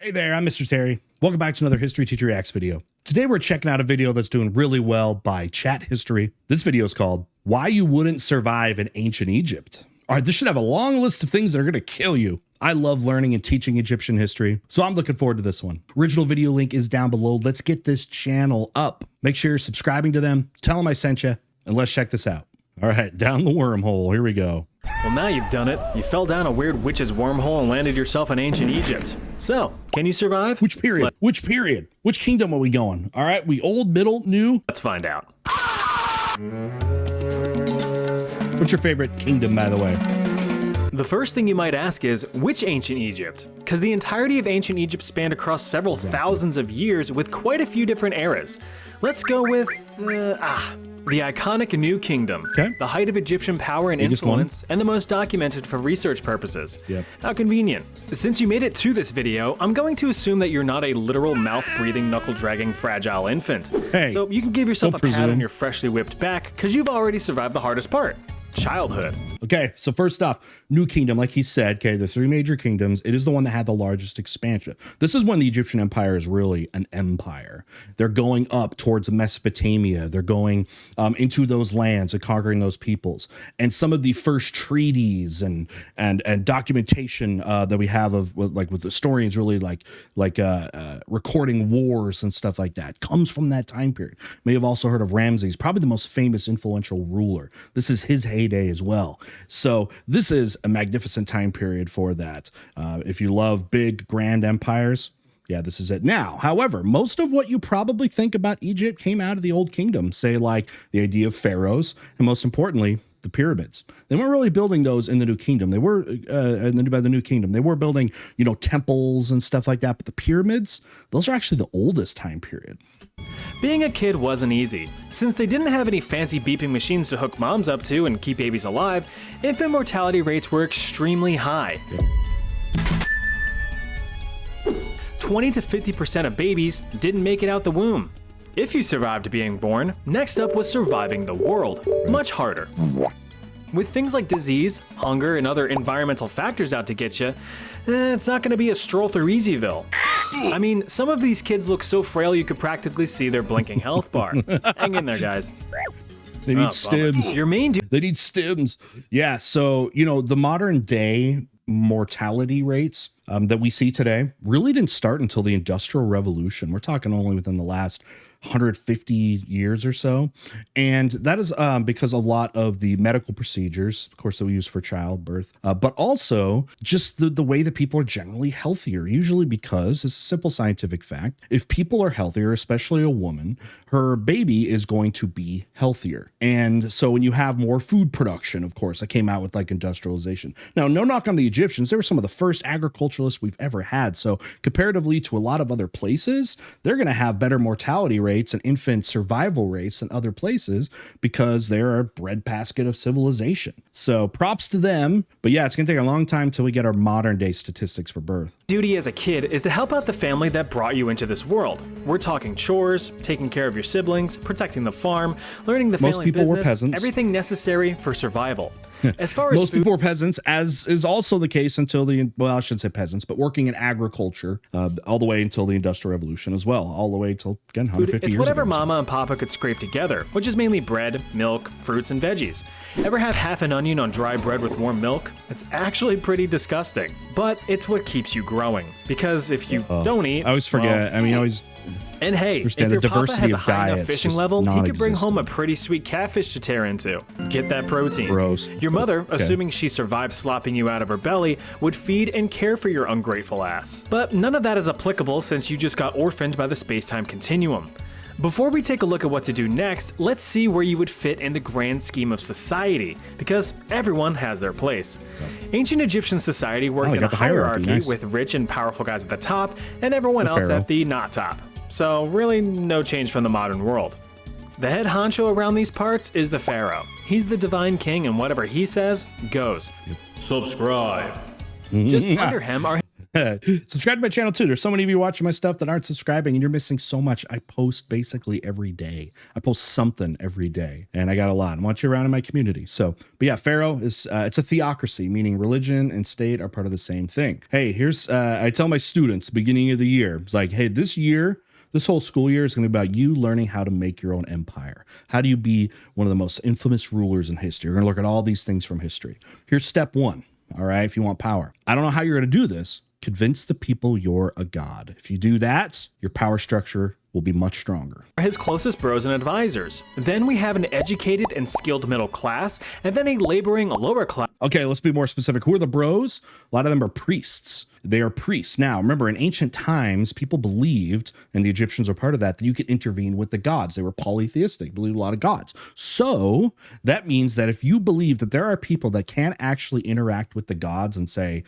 Hey there, I'm Mr. Terry. Welcome back to another History Teacher Reacts video. Today we're checking out a video that's doing really well by Chat History. This video is called Why You Wouldn't Survive in Ancient Egypt. All right, this should have a long list of things that are going to kill you. I love learning and teaching Egyptian history, so I'm looking forward to this one. Original video link is down below. Let's get this channel up. Make sure you're subscribing to them. Tell them I sent you, and let's check this out. All right, down the wormhole. Here we go. Well, now you've done it. You fell down a weird witch's wormhole and landed yourself in ancient Egypt. So, can you survive? Which period? Which period? Which kingdom are we going? All right, we old, middle, new? Let's find out. What's your favorite kingdom, by the way? The first thing you might ask is, which ancient Egypt? Because the entirety of ancient Egypt spanned across several thousands of years with quite a few different eras. Let's go with, the iconic New Kingdom, the height of Egyptian power and influence, and the most documented for research purposes. How convenient. Since you made it to this video, I'm going to assume that you're not a literal mouth-breathing, knuckle-dragging, fragile infant. So you can give yourself a pat on your freshly whipped back, because you've already survived the hardest part. Childhood. Okay, so first off, New Kingdom, like he said, okay, the three major kingdoms, it is the one that had the largest expansion. This is when the Egyptian Empire is really an empire. They're going up towards Mesopotamia. They're going into those lands and conquering those peoples. And some of the first treaties and documentation that we have of with historians really recording wars and stuff like that comes from that time period. You may have also heard of Ramses, probably the most famous influential ruler. This is his heyday as well. So this is a magnificent time period for that. If you love big, grand empires, yeah, this is it. Now, however, most of what you probably think about Egypt came out of the Old Kingdom, say like the idea of pharaohs, and most importantly, the pyramids. They weren't really building those in the New Kingdom. They were by the New Kingdom. They were building, temples and stuff like that. But the pyramids, those are actually the oldest time period. Being a kid wasn't easy. Since they didn't have any fancy beeping machines to hook moms up to and keep babies alive, infant mortality rates were extremely high. 20 to 50% of babies didn't make it out the womb. If you survived being born, next up was surviving the world. Much harder. With things like disease, hunger, and other environmental factors out to get you, it's not going to be a stroll through Easyville. I mean, some of these kids look so frail you could practically see their blinking health bar. Hang in there, guys. They need stims. Your main They need stims. Yeah, so, the modern day mortality rates that we see today really didn't start until the Industrial Revolution. We're talking only within the last 150 years or so. And that is because a lot of the medical procedures, of course, that we use for childbirth, but also just the way that people are generally healthier, usually because it's a simple scientific fact. If people are healthier, especially a woman, her baby is going to be healthier. And so when you have more food production, of course, that came out with like industrialization. Now, no knock on the Egyptians. They were some of the first agriculturalists we've ever had. So comparatively to a lot of other places, they're going to have better mortality rates and infant survival rates than other places because they're a breadbasket of civilization. So props to them. But yeah, it's going to take a long time till we get our modern day statistics for birth. Duty as a kid is to help out the family that brought you into this world. We're talking chores, taking care of your siblings, protecting the farm, learning the family business, were peasants. Everything necessary for survival. As far as most people were peasants, as is also the case until I shouldn't say peasants, but working in agriculture all the way until the Industrial Revolution as well, all the way till, again, 150 years It's whatever ago. mama and papa could scrape together, which is mainly bread, milk, fruits, and veggies. Ever have half an onion on dry bread with warm milk? It's actually pretty disgusting, but it's what keeps you growing. Because if you don't eat, I always forget. Well, I always. And hey, if the your papa diversity has a of high enough diets fishing just level, he could bring home a non-existent. pretty sweet catfish to tear into. Get that protein. Gross. Your mother, assuming she survived slopping you out of her belly, would feed and care for your ungrateful ass. But none of that is applicable since you just got orphaned by the space-time continuum. Before we take a look at what to do next, let's see where you would fit in the grand scheme of society, because everyone has their place. Ancient Egyptian society worked in a hierarchy with rich and powerful guys at the top, and everyone else at the not top. So really no change from the modern world. The head honcho around these parts is the pharaoh. He's the divine king, and whatever he says goes. Subscribe. Just under him are Subscribe to my channel too. There's so many of you watching my stuff that aren't subscribing, and you're missing so much. I post basically every day. I post something every day, and I got a lot. I want you around in my community. So, but yeah, Pharaoh is it's a theocracy, meaning religion and state are part of the same thing. Hey, here's I tell my students beginning of the year, it's like, hey, this whole school year is going to be about you learning how to make your own empire. How do you be one of the most infamous rulers in history? We're going to look at all these things from history. Here's step one. All right, if you want power. I don't know how you're going to do this. Convince the people you're a god. If you do that, your power structure will be much stronger. His closest bros and advisors. Then we have an educated and skilled middle class, and then a laboring lower class. Okay, let's be more specific. Who are the bros? A lot of them are priests. They are priests. Now, remember, in ancient times, people believed, and the Egyptians are part of that you could intervene with the gods. They were polytheistic, believed a lot of gods. So that means that if you believe that there are people that can actually interact with the gods and say,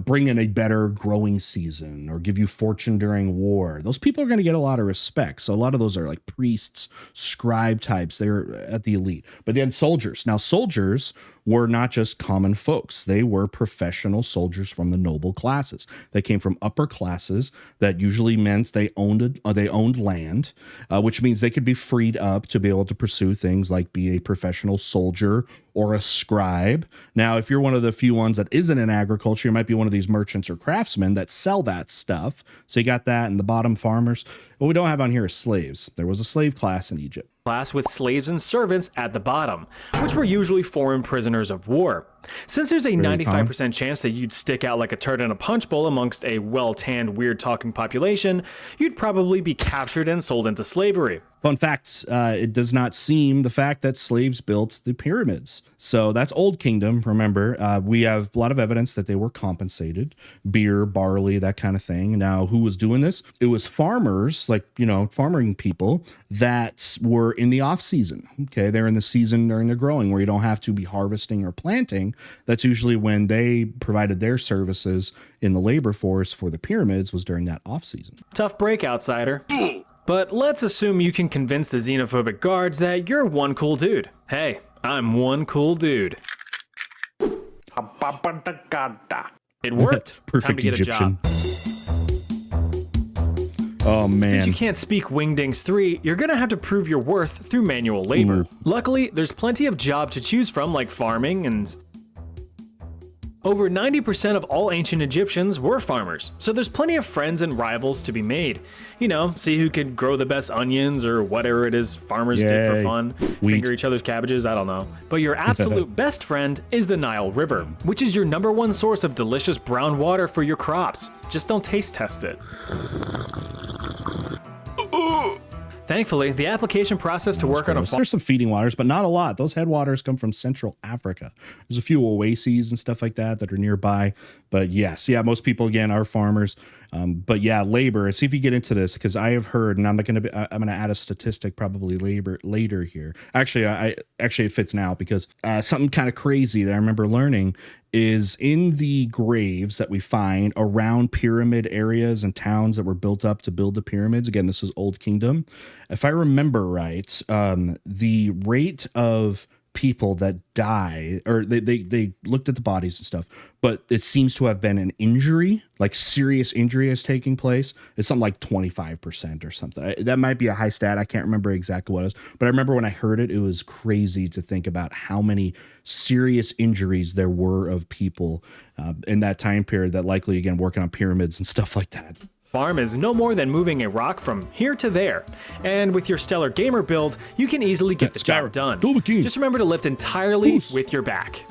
bring in a better growing season or give you fortune during war, those people are going to get a lot of respect. So a lot of those are like priests, scribe types. They're at the elite. But then soldiers. Now, soldiers were not just common folks. They were professional soldiers from the noble classes. They came from upper classes. That usually meant they owned land, which means they could be freed up to be able to pursue things like be a professional soldier or a scribe. Now, if you're one of the few ones that isn't in agriculture, you might be one of these merchants or craftsmen that sell that stuff. So you got that, and the bottom farmers. What we don't have on here is slaves. There was a slave class in Egypt. Class with slaves and servants at the bottom, which were usually foreign prisoners of war. Since there's a 95% chance that you'd stick out like a turd in a punch bowl amongst a well-tanned, weird-talking population, you'd probably be captured and sold into slavery. Fun fact, it does not seem the fact that slaves built the pyramids. So that's Old Kingdom, remember. We have a lot of evidence that they were compensated. Beer, barley, that kind of thing. Now, who was doing this? It was farmers, farming people that were in the off season. Okay, they're in the season during the growing where you don't have to be harvesting or planting. That's usually when they provided their services in the labor force for the pyramids, was during that off season. Tough break, outsider. But let's assume you can convince the xenophobic guards that you're one cool dude. Hey, I'm one cool dude. It worked. Perfect Time to get Egyptian. A job. Oh, man. Since you can't speak Wingdings 3, you're gonna have to prove your worth through manual labor. Ooh. Luckily, there's plenty of jobs to choose from, like farming, and over 90% of all ancient Egyptians were farmers, so there's plenty of friends and rivals to be made. See who could grow the best onions or whatever it is farmers did for fun. Wheat. Finger each other's cabbages, I don't know. But your absolute best friend is the Nile River, which is your #1 source of delicious brown water for your crops. Just don't taste test it. Thankfully, the application process to work on a farm. There's some feeding waters, but not a lot. Those headwaters come from Central Africa. There's a few oases and stuff like that are nearby. But yes, most people again are farmers. But yeah, labor. See if you get into this, because I have heard, and I'm going to add a statistic probably later here. Actually, it fits now, because something kind of crazy that I remember learning is in the graves that we find around pyramid areas and towns that were built up to build the pyramids. Again, this is Old Kingdom. If I remember right, the rate of people that die, or they looked at the bodies and stuff, but it seems to have been an injury, like serious injury is taking place. It's something like 25% or something. That might be a high stat. I can't remember exactly what it was, but I remember when I heard it, it was crazy to think about how many serious injuries there were of people in that time period that likely, again, working on pyramids and stuff like that. Farm is no more than moving a rock from here to there, and with your stellar gamer build, you can easily get the job done. Just remember to lift entirely with your back.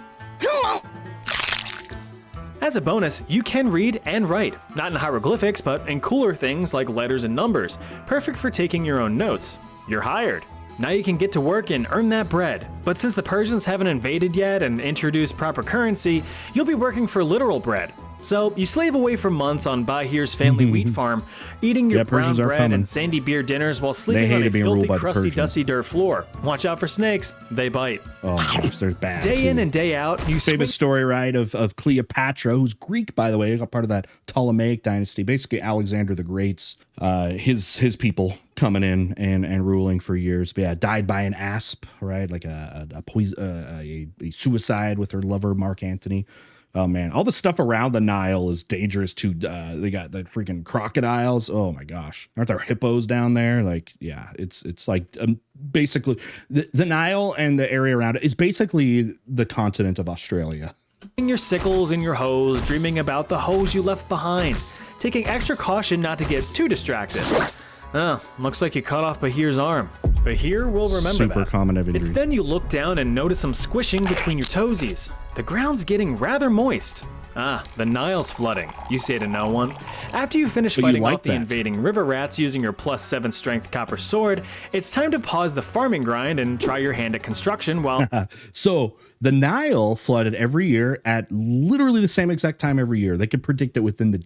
As a bonus, you can read and write, not in hieroglyphics, but in cooler things like letters and numbers, perfect for taking your own notes. You're hired. Now you can get to work and earn that bread. But since the Persians haven't invaded yet and introduced proper currency, you'll be working for literal bread. So you slave away for months on Bahir's family wheat farm, eating your brown bread and sandy beer dinners while sleeping on a filthy, crusty, dusty dirt floor. Watch out for snakes. They bite. Oh my gosh, there's bad. Day in and day out, you famous story, right, of Cleopatra, who's Greek, by the way, a part of that Ptolemaic dynasty. Basically, Alexander the Great's his people coming in and ruling for years. But yeah, died by an asp, right, like a suicide with her lover Mark Antony. Oh man, all the stuff around the Nile is dangerous too. They got the freaking crocodiles. Oh my gosh, aren't there hippos down there? Like, yeah, it's like basically the Nile and the area around it is basically the continent of Australia. Your sickles and your hoes, dreaming about the hoes you left behind, taking extra caution not to get too distracted. Oh, looks like you cut off Bahir's arm. Bahir will remember that. Super common evidence. It's then you look down and notice some squishing between your toesies. The ground's getting rather moist. Ah, the Nile's flooding, you say to no one. After you finish fighting off the invading river rats using your +7 strength copper sword, it's time to pause the farming grind and try your hand at construction while... So the Nile flooded every year at literally the same exact time every year. They could predict it within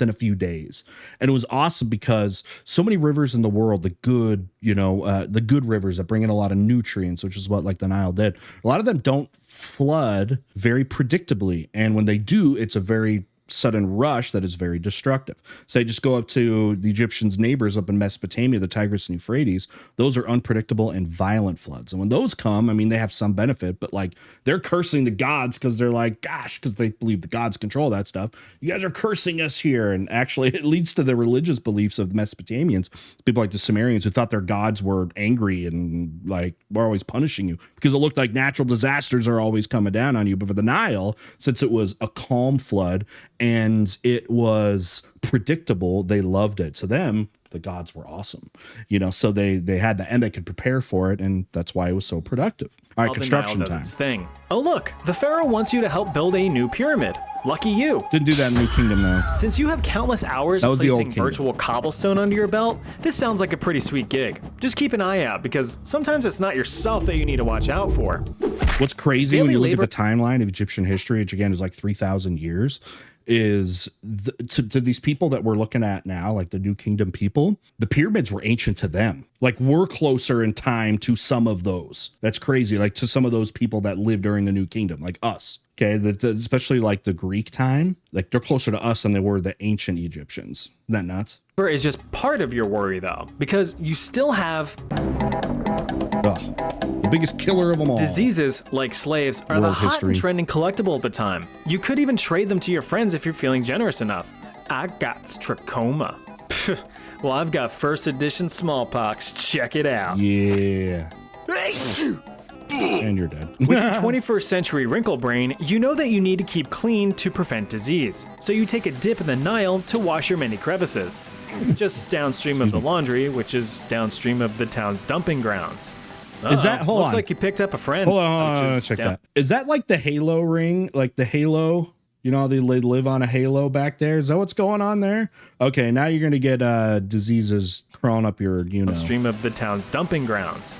a few days. And it was awesome because so many rivers in the world, the good rivers that bring in a lot of nutrients, which is what like the Nile did, a lot of them don't flood very predictably. And when they do, it's a very sudden rush that is very destructive. Say just go up to the Egyptians' neighbors up in Mesopotamia, the Tigris and Euphrates. Those are unpredictable and violent floods. And when those come, I mean, they have some benefit, but like they're cursing the gods because they're like, gosh, because they believe the gods control that stuff. You guys are cursing us here. And actually it leads to the religious beliefs of the Mesopotamians, people like the Sumerians who thought their gods were angry and like were always punishing you because it looked like natural disasters are always coming down on you. But for the Nile, since it was a calm flood and it was predictable, they loved it. To them, the gods were awesome, so they had that and they could prepare for it, and that's why it was so productive. All right, construction time. Its thing. Oh look, the pharaoh wants you to help build a new pyramid. Lucky you. Didn't do that in New Kingdom though. Since you have countless hours placing virtual cobblestone under your belt, this sounds like a pretty sweet gig. Just keep an eye out because sometimes it's not yourself that you need to watch out for. What's crazy when you look at the timeline of Egyptian history, which again is like 3,000 years, is to these people that we're looking at now, like the New Kingdom people, the pyramids were ancient to them. Like we're closer in time to some of those. That's crazy. Like to some of those people that lived during the New Kingdom, like us. Okay, especially like the Greek time, like they're closer to us than they were the ancient Egyptians. Isn't that nuts? Is just part of your worry though, because you still have the biggest killer of them all. Diseases like slaves are the hot and trending collectible at the time. You could even trade them to your friends if you're feeling generous enough. I got trachoma. Well, I've got first edition smallpox. Check it out. Yeah. And you're dead. With 21st century wrinkle brain, you know that you need to keep clean to prevent disease. So you take a dip in the Nile to wash your many crevices. Just downstream of the laundry, which is downstream of the town's dumping grounds. Is that, hold Looks on. like you picked up a friend. Hold on, check that. Is that like the Halo ring? Like the Halo? You know, they live on a halo back there. Is that what's going on there? Okay, now you're going to get diseases crawling up your, Downstream of the town's dumping grounds.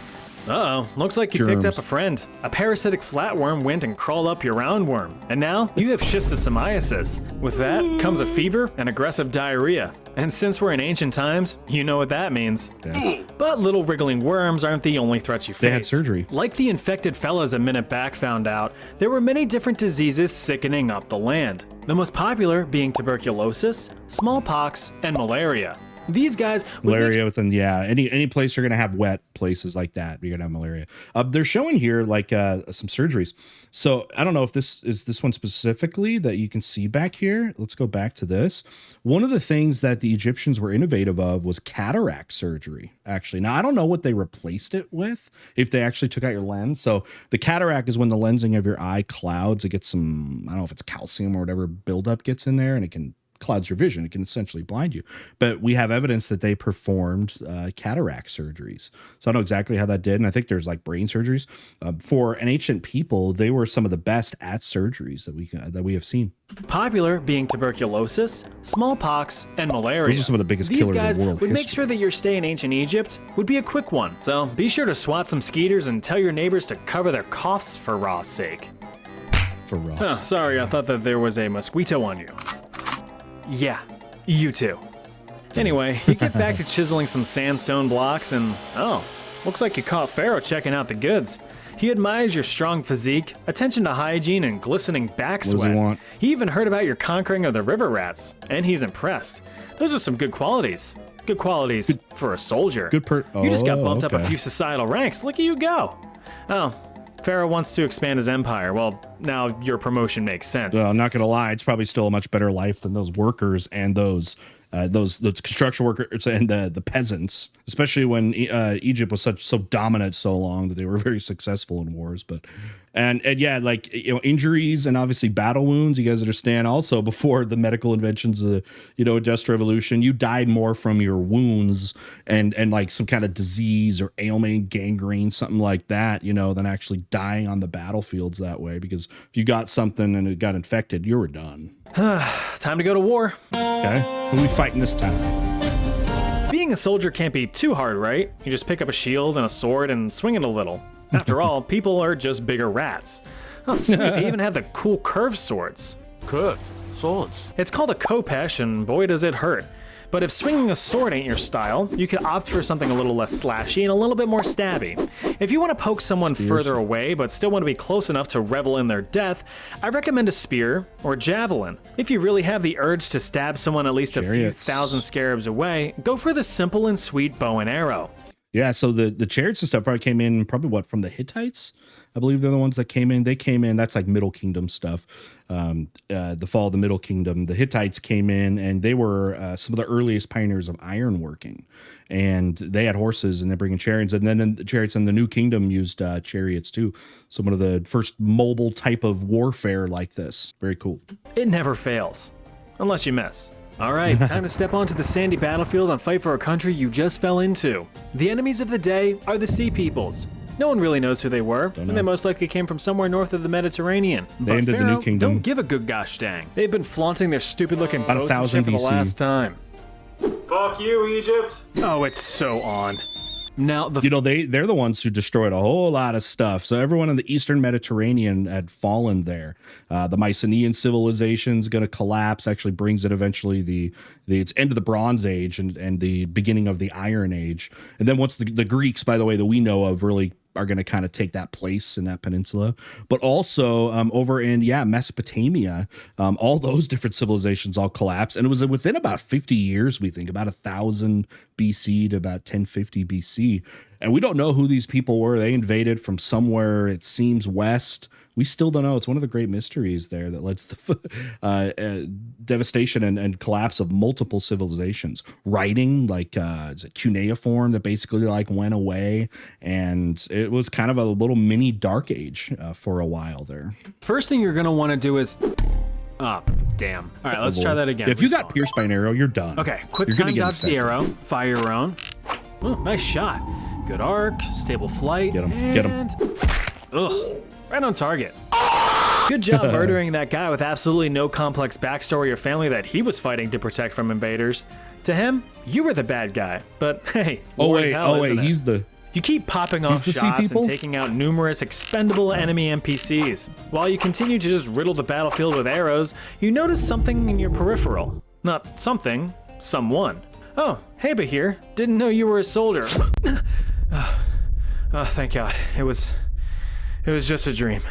Uh-oh, looks like you picked up a friend. A parasitic flatworm went and crawled up your roundworm. And now you have schistosomiasis. With that comes a fever and aggressive diarrhea. And since we're in ancient times, you know what that means. Yeah. But little wriggling worms aren't the only threats you face. They had surgery. Like the infected fellas a minute back found out, there were many different diseases sickening up the land. The most popular being tuberculosis, smallpox, and malaria. These guys malaria within any place you're gonna have wet places like that, you're gonna have malaria. They're showing here like some surgeries. So I don't know if this is this one specifically that you can see back here. Let's go back to this. One of the things that the Egyptians were innovative of was cataract surgery. Actually, now I don't know what they replaced it with, if they actually took out your lens. So the cataract is when the lensing of your eye clouds. It gets some, I don't know if it's calcium or whatever buildup gets in there, and it can clouds your vision. It can essentially blind you. But we have evidence that they performed cataract surgeries. So I know exactly how that did. And I think there's like brain surgeries. For an ancient people, they were some of the best at surgeries that we have seen. Popular being tuberculosis, smallpox, and malaria. Those are some of the biggest killers in world history. These guys would make sure that your stay in ancient Egypt would be a quick one. So be sure to swat some skeeters and tell your neighbors to cover their coughs for Ross' sake. For Ross. Oh, sorry, I thought that there was a mosquito on you. Yeah, you too. Anyway, you get back to chiseling some sandstone blocks and, oh, looks like you caught Pharaoh checking out the goods. He admires your strong physique, attention to hygiene, and glistening back sweat. What does he want? He even heard about your conquering of the river rats, and he's impressed. Those are some good qualities. Good qualities for a soldier. You just got bumped up a few societal ranks. Look at you go. Oh, Pharaoh wants to expand his empire. Well, now your promotion makes sense. Well, I'm not gonna lie, it's probably still a much better life than those workers and those construction workers and the peasants, especially when Egypt was so dominant so long that they were very successful in wars. But and yeah, like, you know, injuries and obviously battle wounds. You guys understand also, before the medical inventions of the, you know, Industrial Revolution, you died more from your wounds and like some kind of disease or ailment, gangrene, something like that, you know, than actually dying on the battlefields that way. Because if you got something and it got infected, you were done. Time to go to war. Okay, who are we fighting this time? Being a soldier can't be too hard, right? You just pick up a shield and a sword and swing it a little. After all, people are just bigger rats. Oh, sweet, they even have the cool curved swords. Curved swords. It's called a khopesh, and boy does it hurt. But if swinging a sword ain't your style, you could opt for something a little less slashy and a little bit more stabby. If you want to poke someone further away but still want to be close enough to revel in their death, I recommend a spear or javelin. If you really have the urge to stab someone at least a few thousand scarabs away, go for the simple and sweet bow and arrow. Yeah, so the chariots and stuff probably came in from the Hittites. I believe they're the ones that came in. They came in, that's like Middle Kingdom stuff. The fall of the Middle Kingdom. The Hittites came in, and they were some of the earliest pioneers of ironworking. And they had horses, and they're bringing chariots. And then the chariots in the New Kingdom used chariots too. So one of the first mobile type of warfare like this. Very cool. It never fails, unless you miss. All right, time to step onto the sandy battlefield and fight for a country you just fell into. The enemies of the day are the Sea Peoples. No one really knows who they were, and they most likely came from somewhere north of the Mediterranean. They ended the New Kingdom. Don't give a good gosh dang. They've been flaunting their stupid-looking About boats and 1000 shit for the BC. last time. Fuck you, Egypt. Oh, it's so on. Now, You know, they're the ones who destroyed a whole lot of stuff. So everyone in the Eastern Mediterranean had fallen there. The Mycenaean civilization's going to collapse. Actually brings it eventually it's end of the Bronze Age and the beginning of the Iron Age. And then once the Greeks, by the way, that we know of, really are going to kind of take that place in that peninsula. But also over in Mesopotamia, all those different civilizations all collapsed, and it was within about 50 years, we think, about 1000 BC to about 1050 BC. And we don't know who these people were. They invaded from somewhere, it seems, west. We still don't know. It's one of the great mysteries there that led to the devastation and collapse of multiple civilizations. Writing, like is it cuneiform, that basically like went away, and it was kind of a little mini dark age for a while there. first thing you're going to want to do is... Oh, damn. All right, let's try that again. If you got pierced by an arrow, you're done. Okay, quick You're gonna time get dodge the infected. arrow, fire your own. Oh, nice shot. Good arc, stable flight. Get him, get him. and... Ugh, right on target. Good job murdering that guy with absolutely no complex backstory or family that he was fighting to protect from invaders. To him, you were the bad guy. But hey, war is hell, isn't it? he's the... You keep popping off the Sea shots People? and taking out numerous expendable enemy NPCs. While you continue to just riddle the battlefield with arrows, you notice something in your peripheral. Not something, someone. Oh, hey Bahir, didn't know you were a soldier. Oh, thank God. It was just a dream.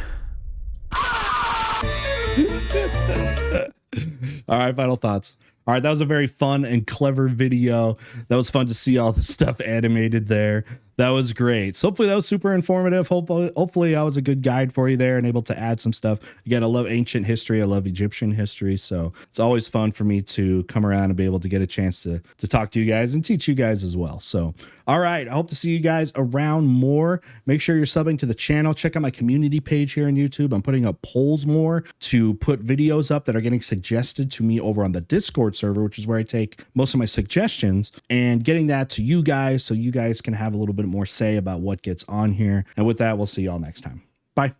All right, final thoughts. All right, that was a very fun and clever video. That was fun to see all the stuff animated there. That was great. So hopefully that was super informative. Hopefully I was a good guide for you there and able to add some stuff. Again, I love ancient history. I love Egyptian history. So it's always fun for me to come around and be able to get a chance to talk to you guys and teach you guys as well. So, all right, I hope to see you guys around more. Make sure you're subbing to the channel. Check out my community page here on YouTube. I'm putting up polls more to put videos up that are getting suggested to me over on the Discord server, which is where I take most of my suggestions, and getting that to you guys so you guys can have a little bit more say about what gets on here. And with that, we'll see y'all next time. Bye.